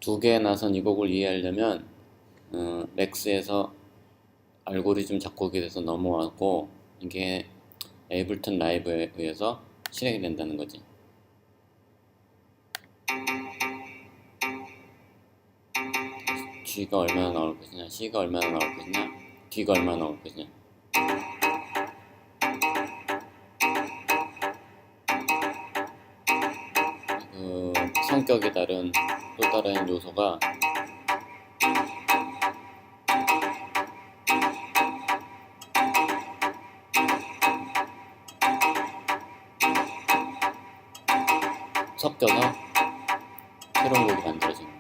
두 개의 나선 이 곡을 이해하려면 맥스에서 알고리즘 작곡에 대해서 넘어왔고 이게 에이블턴 라이브에 의해서 실행이 된다는 거지. G가 얼마나 나올 것이냐, C가 얼마나 나올 것이냐, D가 얼마나 나올 것이냐. 그 성격이 다른 또 다른 요소가 섞여서 새로운 곡이 만들어지는 거야.